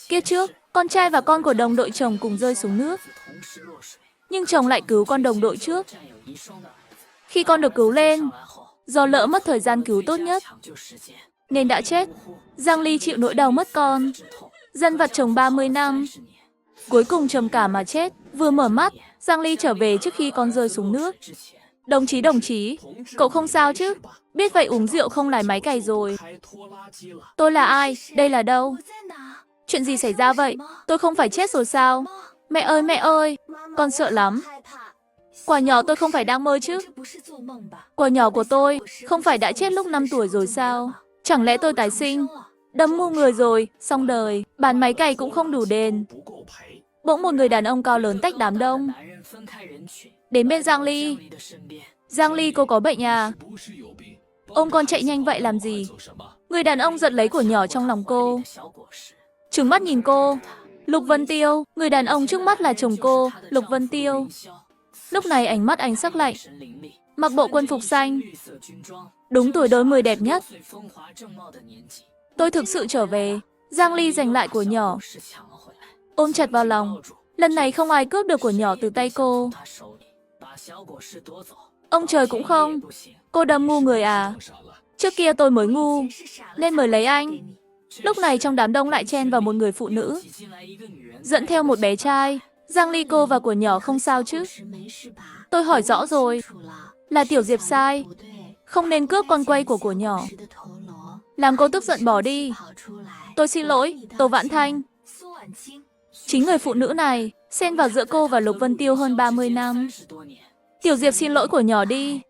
Kiếp trước, con trai và con của đồng đội chồng cùng rơi xuống nước. Nhưng chồng lại cứu con đồng đội trước. Khi con được cứu lên, do lỡ mất thời gian cứu tốt nhất, nên đã chết. Giang Ly chịu nỗi đau mất con. Dân vặt chồng 30 năm. Cuối cùng trầm cảm mà chết. Vừa mở mắt, Giang Ly trở về trước khi con rơi xuống nước. Đồng chí, cậu không sao chứ? Biết vậy uống rượu không lái máy cày rồi. Tôi là ai? Đây là đâu? Chuyện gì xảy ra vậy? Tôi không phải chết rồi sao? Mẹ ơi, con sợ lắm. Quả nhỏ tôi không phải đang mơ chứ? Quả nhỏ của tôi không phải đã chết lúc 5 tuổi rồi sao? Chẳng lẽ tôi tái sinh? Đâm ngu người rồi, xong đời, bán máy cày cũng không đủ đền. Bỗng một người đàn ông cao lớn tách đám đông đến bên Giang Ly. Giang Ly, cô có bệnh à? Ôm con chạy nhanh vậy làm gì? Người đàn ông giật lấy của nhỏ trong lòng cô, trừng mắt nhìn cô. Lục Vân Tiêu, người đàn ông trước mắt là chồng cô, Lục Vân Tiêu. Lúc này ánh mắt anh sắc lạnh, mặc bộ quân phục xanh, đúng tuổi đôi mươi đẹp nhất. Tôi thực sự trở về. Giang Ly giành lại của nhỏ, ôm chặt vào lòng. Lần này không ai cướp được của nhỏ từ tay cô. Ông trời cũng không. Cô đâm ngu người à? Trước kia tôi mới ngu, nên mới lấy anh. Lúc này trong đám đông lại chen vào một người phụ nữ, dẫn theo một bé trai. Giang Ly, cô và của nhỏ không sao chứ? Tôi hỏi rõ rồi, là Tiểu Diệp sai. Không nên cướp con quay của nhỏ, làm cô tức giận bỏ đi. Tôi xin lỗi, Tô Vãn Thanh. Chính người phụ nữ này xen vào giữa cô và Lục Vân Tiêu hơn 30 năm. Tiểu Diệp xin lỗi của nhỏ đi.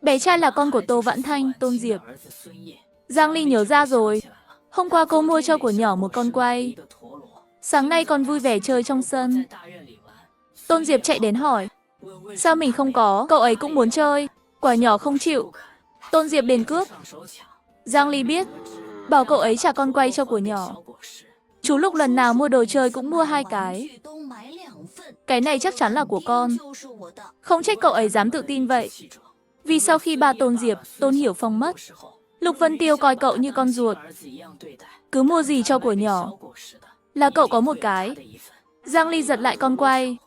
Bé trai là con của Tô Vãn Thanh, Tôn Diệp. Giang Ly nhớ ra rồi. Hôm qua cô mua cho của nhỏ một con quay. Sáng nay con vui vẻ chơi trong sân. Tôn Diệp chạy đến hỏi, sao mình không có, cậu ấy cũng muốn chơi. Quả nhỏ không chịu. Tôn Diệp đến cướp. Giang Ly biết, bảo cậu ấy trả con quay cho của nhỏ. Chú Lục lần nào mua đồ chơi cũng mua 2 cái. Cái này chắc chắn là của con. Không trách cậu ấy dám tự tin vậy. Vì sau khi ba Tôn Diệp, Tôn Hiểu Phong mất, Lục Vân Tiêu coi cậu như con ruột. Cứ mua gì cho của nhỏ là cậu có một cái. Giang Ly giật lại con quay.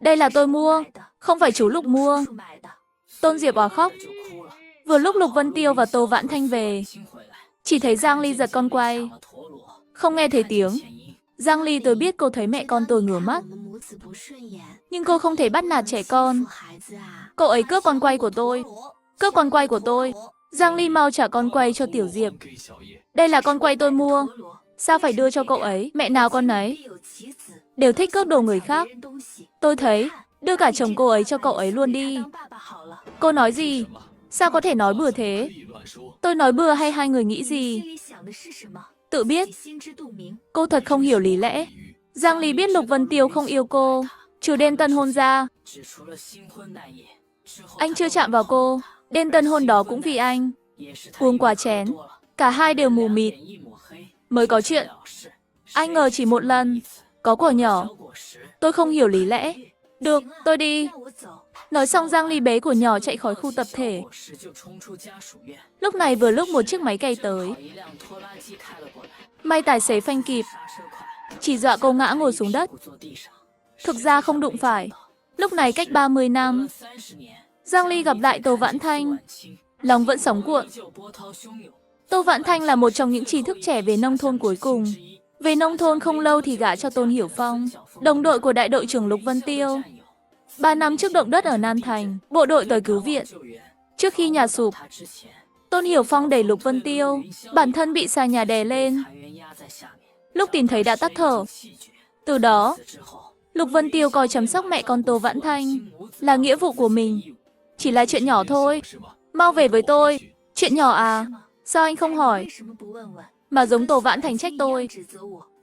Đây là tôi mua, không phải chú Lục mua. Tôn Diệp òa khóc. Vừa lúc Lục Vân Tiêu và Tô Vãn Thanh về, chỉ thấy Giang Ly giật con quay, không nghe thấy tiếng. Giang Ly, tôi biết cô thấy mẹ con tôi ngửa mắt, nhưng cô không thể bắt nạt trẻ con. Cậu ấy cướp con quay của tôi. Cướp con quay của tôi. Giang Ly, mau trả con quay cho Tiểu Diệp. Đây là con quay tôi mua. Sao phải đưa cho cậu ấy? Mẹ nào con ấy đều thích cướp đồ người khác. Tôi thấy, đưa cả chồng cô ấy cho cậu ấy luôn đi. Cô nói gì? Sao có thể nói bừa thế? Tôi nói bừa hay hai người nghĩ gì? Tự biết. Cô thật không hiểu lý lẽ. Giang Ly biết Lục Vân Tiêu không yêu cô, trừ đêm tân hôn ra. Anh chưa chạm vào cô. Đêm tân hôn đó cũng vì anh. Uống quá chén, cả hai đều mù mịt mới có chuyện. Anh ngờ chỉ một lần có của nhỏ. Tôi không hiểu lý lẽ. Được, tôi đi. Nói xong Giang Ly bế của nhỏ chạy khỏi khu tập thể. Lúc này vừa lúc một chiếc máy cày tới. May tài xế phanh kịp, chỉ dọa cô ngã ngồi xuống đất. Thực ra không đụng phải. Lúc này cách 30 năm, Giang Ly gặp lại Tô Vãn Thanh, lòng vẫn sóng cuộn. Tô Vãn Thanh là một trong những trí thức trẻ về nông thôn cuối cùng. Về nông thôn không lâu thì gả cho Tôn Hiểu Phong, đồng đội của đại đội trưởng Lục Vân Tiêu. 3 năm trước động đất ở Nam Thành, bộ đội tới cứu viện. Trước khi nhà sụp, Tôn Hiểu Phong đẩy Lục Vân Tiêu, bản thân bị xà nhà đè lên. Lúc tìm thấy đã tắt thở. Từ đó, Lục Vân Tiêu coi chăm sóc mẹ con Tô Vãn Thanh là nghĩa vụ của mình. Chỉ là chuyện nhỏ thôi. Mau về với tôi. Chuyện nhỏ à? Sao anh không hỏi? Mà giống Tô Vãn Thanh trách tôi,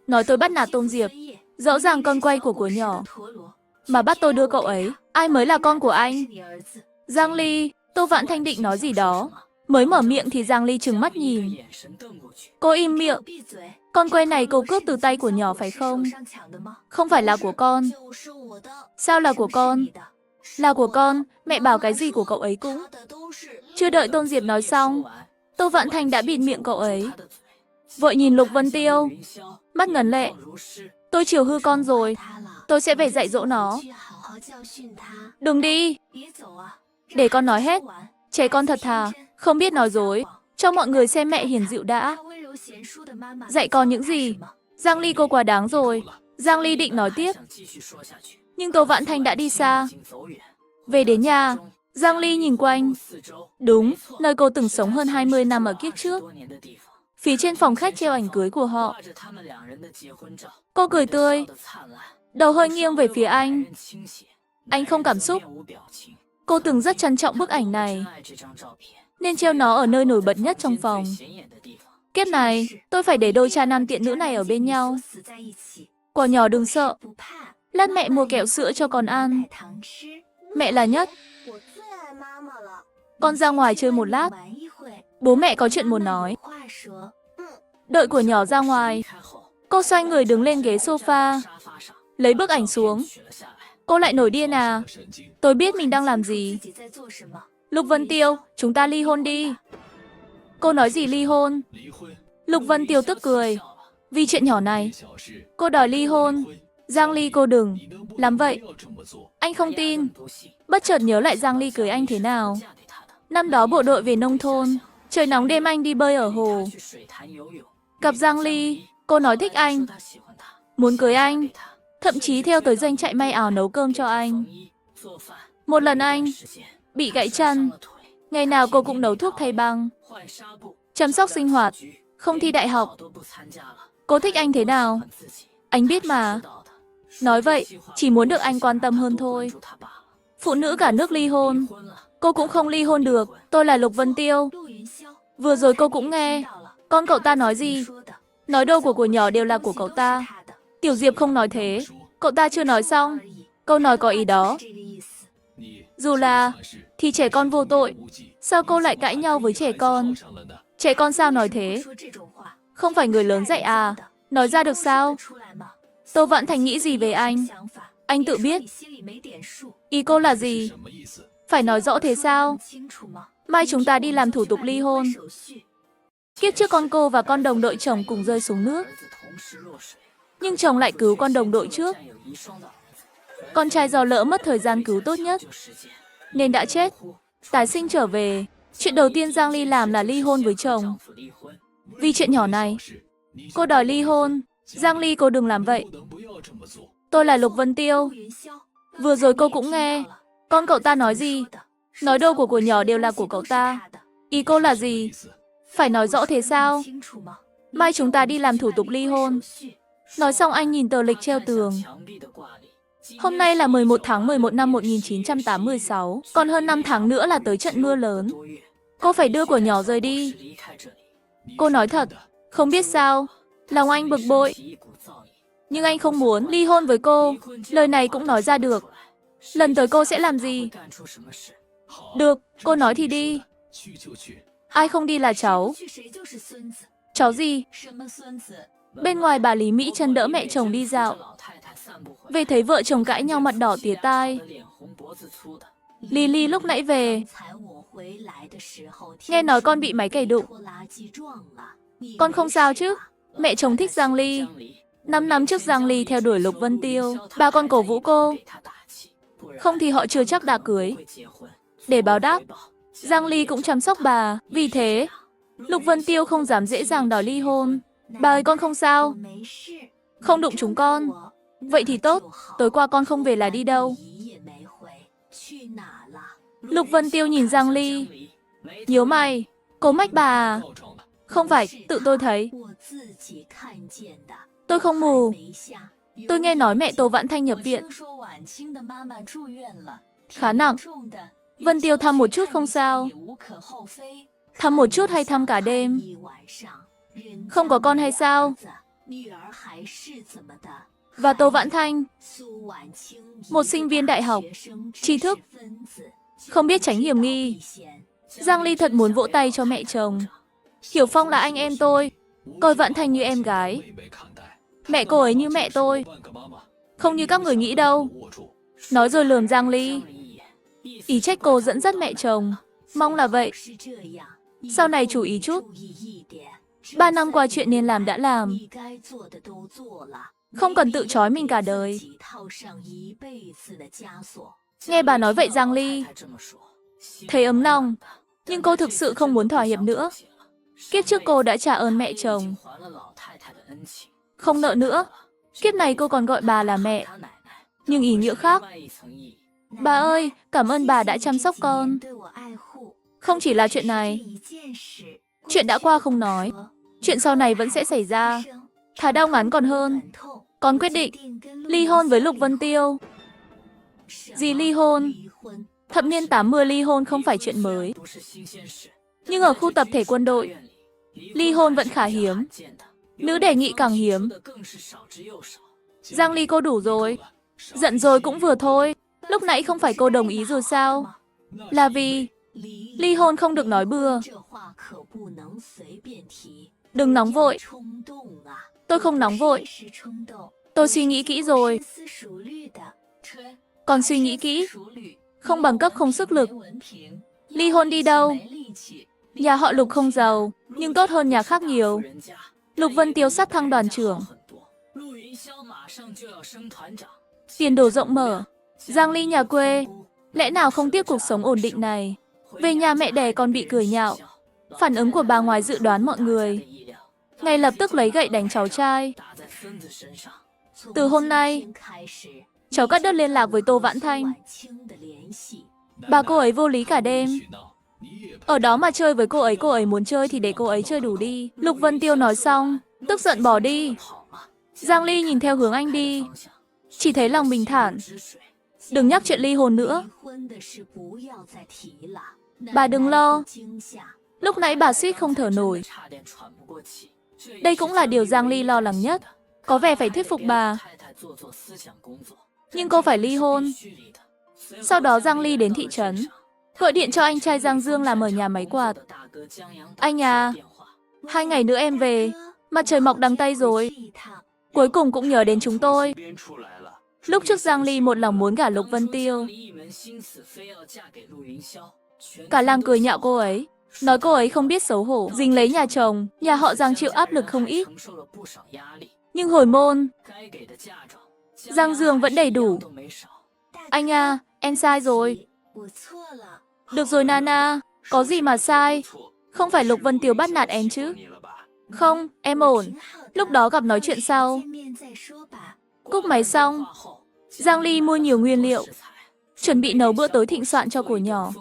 nói tôi bắt nạt Tôn Diệp. Rõ ràng con quay của nhỏ mà bắt tôi đưa cậu ấy. Ai mới là con của anh? Giang Ly, Tô Vãn Thanh định nói gì đó, mới mở miệng thì Giang Ly trừng mắt nhìn. Cô im miệng. Con quay này cô cướp từ tay của nhỏ phải không? Không phải là của con. Sao là của con? Là của con, mẹ bảo cái gì của cậu ấy cũng. Chưa đợi Tôn Diệp nói xong, Tô Vãn Thanh đã bịt miệng cậu ấy. Vội nhìn Lục Vân Tiêu, mắt ngấn lệ. Tôi chiều hư con rồi, tôi sẽ về dạy dỗ nó. Đừng đi, để con nói hết. Trẻ con thật thà, không biết nói dối. Cho mọi người xem mẹ hiền dịu đã. Dạy con những gì? Giang Ly cô quá đáng rồi. Giang Ly định nói tiếp, nhưng Tô Vãn Thanh đã đi xa. Về đến nhà, Giang Ly nhìn quanh. Đúng, nơi cô từng sống hơn 20 năm ở kiếp trước. Phía trên phòng khách treo ảnh cưới của họ. Cô cười tươi, đầu hơi nghiêng về phía anh. Anh không cảm xúc. Cô từng rất trân trọng bức ảnh này, nên treo nó ở nơi nổi bật nhất trong phòng. Kiếp này, tôi phải để đôi cha nam tiện nữ này ở bên nhau. Quả nhỏ đừng sợ. Lát mẹ mua kẹo sữa cho con ăn. Mẹ là nhất. Con ra ngoài chơi một lát. Bố mẹ có chuyện muốn nói. Đợi của nhỏ ra ngoài. Cô xoay người đứng lên ghế sofa, lấy bức ảnh xuống. Cô lại nổi điên à? Tôi biết mình đang làm gì. Lục Vân Tiêu, chúng ta ly hôn đi. Cô nói gì ly hôn? Lục Vân Tiêu tức cười. Vì chuyện nhỏ này, cô đòi ly hôn. Giang Ly cô đừng làm vậy. Anh không tin. Bất chợt nhớ lại Giang Ly cưới anh thế nào. Năm đó bộ đội về nông thôn, trời nóng đêm anh đi bơi ở hồ. Gặp Giang Ly, cô nói thích anh, muốn cưới anh, thậm chí theo tới doanh trại may áo nấu cơm cho anh. Một lần anh bị gãy chân, ngày nào cô cũng nấu thuốc thay băng, chăm sóc sinh hoạt, không thi đại học. Cô thích anh thế nào? Anh biết mà. Nói vậy, chỉ muốn được anh quan tâm hơn thôi. Phụ nữ cả nước ly hôn, cô cũng không ly hôn được. Tôi là Lục Vân Tiêu. Vừa rồi cô cũng nghe. Con cậu ta nói gì? Nói đâu của nhỏ đều là của cậu ta. Tiểu Diệp không nói thế. Cậu ta chưa nói xong. Câu nói có ý đó. Dù là thì trẻ con vô tội. Sao cô lại cãi nhau với trẻ con? Trẻ con sao nói thế? Không phải người lớn dạy à? Nói ra được sao? Tô Vãn Thành nghĩ gì về anh? Anh tự biết. Ý cô là gì? Phải nói rõ thế sao? Mai chúng ta đi làm thủ tục ly hôn. Kiếp trước con cô và con đồng đội chồng cùng rơi xuống nước. Nhưng chồng lại cứu con đồng đội trước. Con trai do lỡ mất thời gian cứu tốt nhất, nên đã chết. Tái sinh trở về. Chuyện đầu tiên Giang Ly làm là ly hôn với chồng. Vì chuyện nhỏ này, cô đòi ly hôn. Giang Ly cô đừng làm vậy. Tôi là Lục Vân Tiêu. Vừa rồi cô cũng nghe. Con cậu ta nói gì? Nói đâu của nhỏ đều là của cậu ta. Ý cô là gì? Phải nói rõ thế sao? Mai chúng ta đi làm thủ tục ly hôn. Nói xong anh nhìn tờ lịch treo tường. Hôm nay là 11 tháng 11 năm 1986, còn hơn 5 tháng nữa là tới trận mưa lớn. Cô phải đưa của nhỏ rời đi. Cô nói thật, không biết sao, lòng anh bực bội. Nhưng anh không muốn ly hôn với cô, lời này cũng nói ra được. Lần tới cô sẽ làm gì? Được, cô nói thì đi. Ai không đi là cháu. Cháu gì? Bên ngoài bà Lý Mỹ Trân đỡ mẹ chồng đi dạo. Về thấy vợ chồng cãi nhau mặt đỏ tía tai. Lily lúc nãy về. Nghe nói con bị máy cày đụng. Con không sao chứ? Mẹ chồng thích Giang Ly. 5 năm trước Giang Ly theo đuổi Lục Vân Tiêu. Bà con cổ vũ cô. Không thì họ chưa chắc đã cưới. Để báo đáp, Giang Ly cũng chăm sóc bà. Vì thế, Lục Vân Tiêu không dám dễ dàng đòi ly hôn. Bà ơi con không sao. Không đụng chúng con. Vậy thì tốt, tối qua con không về là đi đâu? Lục Vân Tiêu nhìn Giang Ly. Nhíu mày, cố mách bà à? Không phải, tự tôi thấy. Tôi không mù. Tôi nghe nói mẹ Tô Vãn Thanh nhập viện. Khá nặng. Vân Tiêu thăm một chút không sao. Thăm một chút hay thăm cả đêm? Không có con hay sao? Và Tô Vãn Thanh, một sinh viên đại học, tri thức, không biết tránh hiểm nghi. Giang Ly thật muốn vỗ tay cho mẹ chồng. Hiểu Phong là anh em tôi, coi Vãn Thanh như em gái. Mẹ cô ấy như mẹ tôi, không như các người nghĩ đâu. Nói rồi lườm Giang Ly. Ý trách cô dẫn dắt mẹ chồng. Mong là vậy. Sau này chú ý chút. 3 năm qua chuyện nên làm đã làm. Không cần tự trói mình cả đời. Nghe bà nói vậy Giang Ly thấy ấm lòng, nhưng cô thực sự không muốn thỏa hiệp nữa. Kiếp trước cô đã trả ơn mẹ chồng, không nợ nữa. Kiếp này cô còn gọi bà là mẹ, nhưng ý nghĩa khác. Bà ơi, cảm ơn bà đã chăm sóc con. Không chỉ là chuyện này, chuyện đã qua không nói, chuyện sau này vẫn sẽ xảy ra. Thà đau ngắn còn hơn. Con quyết định ly hôn với Lục Vân Tiêu. Gì ly hôn? Thập niên 80 ly hôn không phải chuyện mới. Nhưng ở khu tập thể quân đội, ly hôn vẫn khá hiếm. Nữ đề nghị càng hiếm. Giang Ly cô đủ rồi. Giận rồi cũng vừa thôi. Lúc nãy không phải cô đồng ý rồi sao? Là vì ly hôn không được nói bừa. Đừng nóng vội. Tôi không nóng vội. Tôi suy nghĩ kỹ rồi. Còn suy nghĩ kỹ, không bằng cấp không sức lực. Ly hôn đi đâu? Nhà họ Lục không giàu, nhưng tốt hơn nhà khác nhiều. Lục Vân Tiêu sát thăng đoàn trưởng. Tiền đồ rộng mở. Giang Ly nhà quê, lẽ nào không tiếc cuộc sống ổn định này? Về nhà mẹ đẻ còn bị cười nhạo. Phản ứng của bà ngoài dự đoán mọi người. Ngay lập tức lấy gậy đánh cháu trai. Từ hôm nay, cháu cắt đứt liên lạc với Tô Vãn Thanh. Bà cô ấy vô lý cả đêm. Ở đó mà chơi với cô ấy muốn chơi thì để cô ấy chơi đủ đi. Lục Vân Tiêu nói xong, tức giận bỏ đi. Giang Ly nhìn theo hướng anh đi, chỉ thấy lòng bình thản. Đừng nhắc chuyện ly hôn nữa. Bà đừng lo. Lúc nãy bà suýt không thở nổi. Đây cũng là điều Giang Ly lo lắng nhất. Có vẻ phải thuyết phục bà. Nhưng cô phải ly hôn. Sau đó Giang Ly đến thị trấn, gọi điện cho anh trai Giang Dương làm ở nhà máy quạt. Anh à, 2 ngày nữa em về. Mặt trời mọc đằng Tây rồi. Cuối cùng cũng nhớ đến chúng tôi. Lúc trước Giang Ly một lòng muốn gả Lục Vân Tiêu. Cả làng cười nhạo cô ấy, nói cô ấy không biết xấu hổ, dính lấy nhà chồng, nhà họ Giang chịu áp lực không ít. Nhưng hồi môn, Giang Dương vẫn đầy đủ. Anh à, em sai rồi. Được rồi Nana, có gì mà sai? Không phải Lục Vân Tiêu bắt nạt em chứ? Không, em ổn. Lúc đó gặp nói chuyện sau. Cúp máy xong, Giang Ly mua nhiều nguyên liệu, chuẩn bị nấu bữa tối thịnh soạn cho của nhỏ.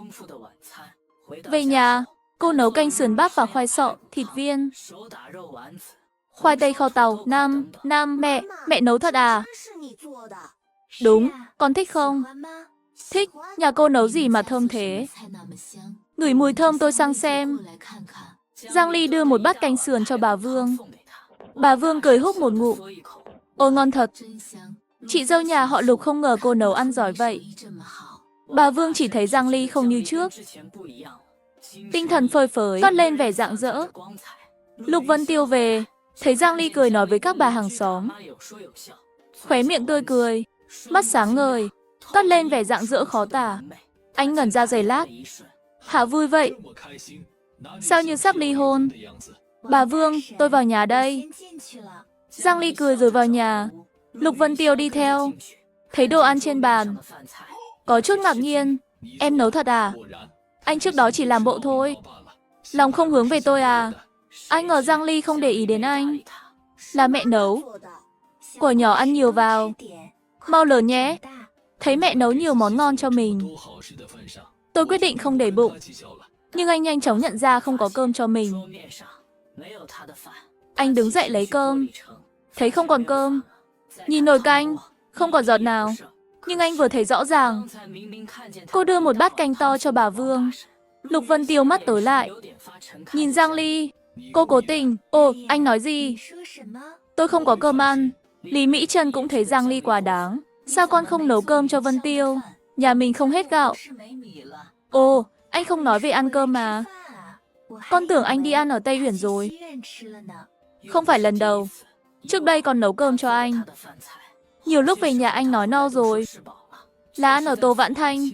Về nhà, cô nấu canh sườn bắp và khoai sọ, thịt viên. Khoai tây kho tàu, mẹ nấu thật à? Đúng, con thích không? Thích, nhà cô nấu gì mà thơm thế? Ngửi mùi thơm tôi sang xem. Giang Ly đưa một bát canh sườn cho bà Vương. Bà Vương cười húp một ngụm. Ôi ngon thật. Chị dâu nhà họ Lục không ngờ cô nấu ăn giỏi vậy. Bà Vương chỉ thấy Giang Ly không như trước. Tinh thần phơi phới, toát lên vẻ rạng rỡ. Lục Vân Tiêu về, thấy Giang Ly cười nói với các bà hàng xóm. Khóe miệng tươi cười, mắt sáng ngời, toát lên vẻ rạng rỡ khó tả. Anh ngẩn ra giây lát. Hả vui vậy? Sao như sắp ly hôn? Bà Vương, tôi vào nhà đây. Giang Ly cười rồi vào nhà. Lục Vân Tiêu đi theo. Thấy đồ ăn trên bàn, có chút ngạc nhiên. Em nấu thật à? Anh trước đó chỉ làm bộ thôi. Lòng không hướng về tôi à? Anh ngờ Giang Ly không để ý đến anh. Là mẹ nấu. Của nhỏ ăn nhiều vào. Mau lớn nhé. Thấy mẹ nấu nhiều món ngon cho mình. Tôi quyết định không để bụng. Nhưng anh nhanh chóng nhận ra không có cơm cho mình. Anh đứng dậy lấy cơm. Thấy không còn cơm. Nhìn nồi canh, không còn giọt nào. Nhưng anh vừa thấy rõ ràng. Cô đưa một bát canh to cho bà Vương. Lục Vân Tiêu mắt tối lại. Nhìn Giang Ly. Cô cố tình. Ồ, anh nói gì? Tôi không có cơm ăn. Lý Mỹ Trân cũng thấy Giang Ly quá đáng. Sao con không nấu cơm cho Vân Tiêu? Nhà mình không hết gạo. Ồ, anh không nói về ăn cơm mà. Con tưởng anh đi ăn ở Tây Uyển rồi. Không phải lần đầu. Trước đây còn nấu cơm cho anh. Nhiều lúc về nhà anh nói no rồi. Là ăn ở Tô Vãn Thanh.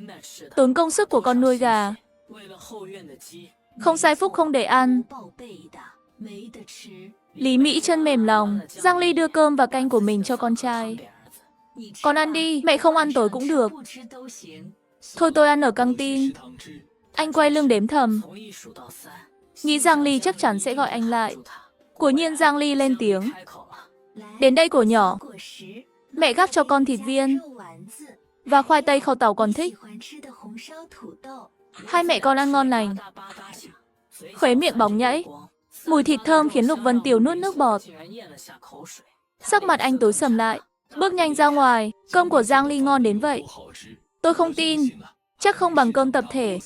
Tốn công sức của con nuôi gà. Không sai phúc không để ăn. Lý Mỹ Chân mềm lòng, Giang Ly đưa cơm và canh của mình cho con trai. Con ăn đi, mẹ không ăn tối cũng được. Thôi tôi ăn ở căng tin. Anh quay lưng đếm thầm. Nghĩ Giang Ly chắc chắn sẽ gọi anh lại. Quả nhiên Giang Ly lên tiếng. Đến đây của nhỏ. Mẹ gắp cho con thịt viên và khoai tây kho tàu con thích. Hai mẹ con ăn ngon lành. Khóe miệng bóng nhảy. Mùi thịt thơm khiến Lục Vân Tiều nuốt nước bọt. Sắc mặt anh tối sầm lại. Bước nhanh ra ngoài. Cơm của Giang Ly ngon đến vậy. Tôi không tin. Chắc không bằng cơm tập thể.